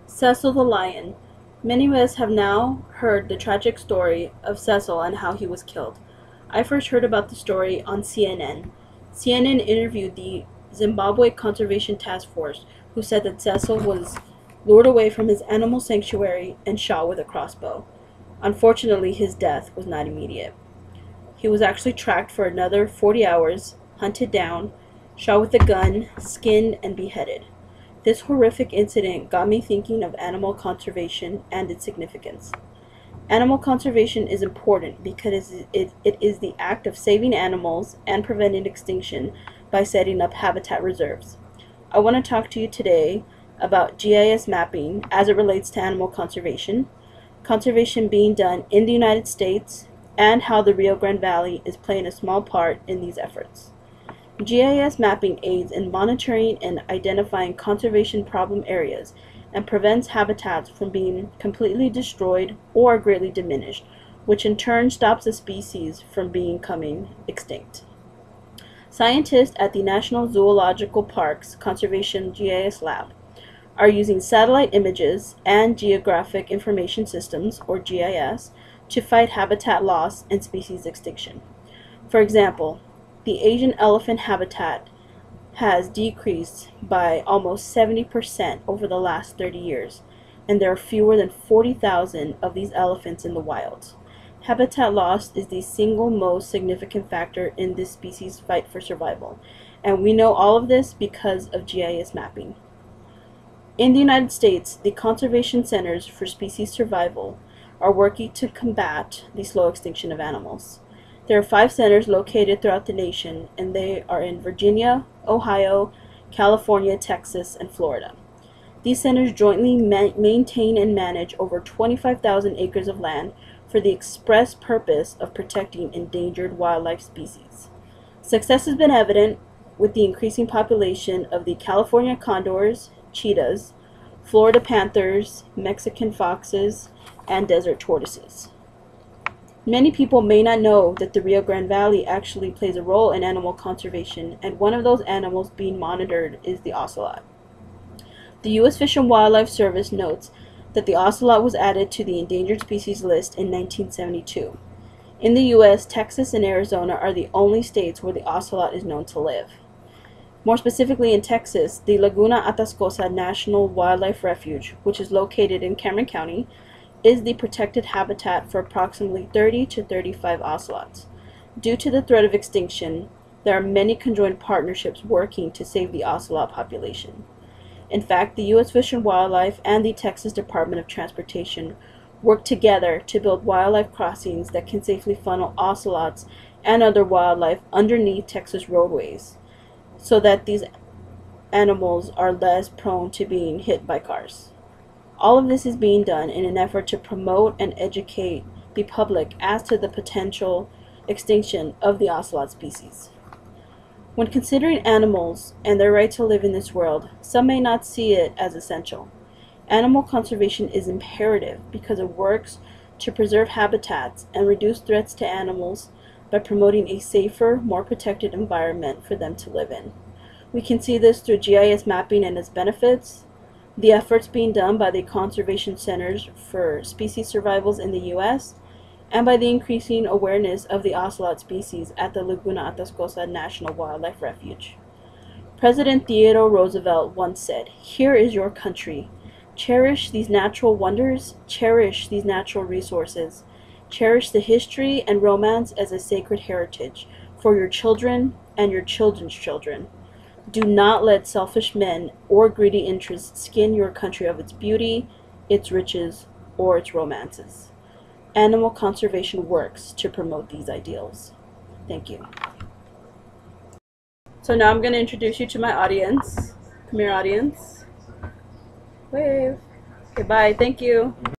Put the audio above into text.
Cecil the Lion. Many of us have now heard the tragic story of Cecil and how he was killed. I first heard about the story on CNN. CNN interviewed the Zimbabwe Conservation Task Force, who said that Cecil was lured away from his animal sanctuary and shot with a crossbow. Unfortunately, his death was not immediate. He was actually tracked for another 40 hours, hunted down, shot with a gun, skinned, and beheaded. This horrific incident got me thinking of animal conservation and its significance. Animal conservation is important because it is the act of saving animals and preventing extinction by setting up habitat reserves. I want to talk to you today about GIS mapping as it relates to animal conservation, conservation being done in the United States, and how the Rio Grande Valley is playing a small part in these efforts. GIS mapping aids in monitoring and identifying conservation problem areas and prevents habitats from being completely destroyed or greatly diminished, which in turn stops a species from becoming extinct. Scientists at the National Zoological Park's Conservation GIS Lab are using satellite images and Geographic Information Systems, or GIS, to fight habitat loss and species extinction. For example, the Asian elephant habitat has decreased by almost 70% over the last 30 years, and there are fewer than 40,000 of these elephants in the wild. Habitat loss is the single most significant factor in this species' fight for survival, and we know all of this because of GIS mapping. In the United States, the Conservation Centers for Species Survival are working to combat the slow extinction of animals. There are 5 centers located throughout the nation, and they are in Virginia, Ohio, California, Texas, and Florida. These centers jointly maintain and manage over 25,000 acres of land for the express purpose of protecting endangered wildlife species. Success has been evident with the increasing population of the California condors, cheetahs, Florida panthers, Mexican foxes, and desert tortoises. Many people may not know that the Rio Grande Valley actually plays a role in animal conservation, and one of those animals being monitored is the ocelot. The U.S. Fish and Wildlife Service notes that the ocelot was added to the endangered species list in 1972. In the U.S., Texas and Arizona are the only states where the ocelot is known to live. More specifically in Texas, the Laguna Atascosa National Wildlife Refuge, which is located in Cameron County, is the protected habitat for approximately 30 to 35 ocelots. Due to the threat of extinction, there are many conjoined partnerships working to save the ocelot population. In fact, the U.S. Fish and Wildlife and the Texas Department of Transportation work together to build wildlife crossings that can safely funnel ocelots and other wildlife underneath Texas roadways, so that these animals are less prone to being hit by cars. All of this is being done in an effort to promote and educate the public as to the potential extinction of the ocelot species. When considering animals and their right to live in this world, some may not see it as essential. Animal conservation is imperative because it works to preserve habitats and reduce threats to animals by promoting a safer, more protected environment for them to live in. We can see this through GIS mapping and its benefits, the efforts being done by the Conservation Centers for Species Survivals in the U.S., and by the increasing awareness of the ocelot species at the Laguna Atascosa National Wildlife Refuge. President Theodore Roosevelt once said, "Here is your country. Cherish these natural wonders, cherish these natural resources, cherish the history and romance as a sacred heritage for your children and your children's children. Do not let selfish men or greedy interests skin your country of its beauty, its riches, or its romances." Animal conservation works to promote these ideals. Thank you. So now I'm going to introduce you to my audience. Come here, audience. Wave. Okay, bye. Thank you.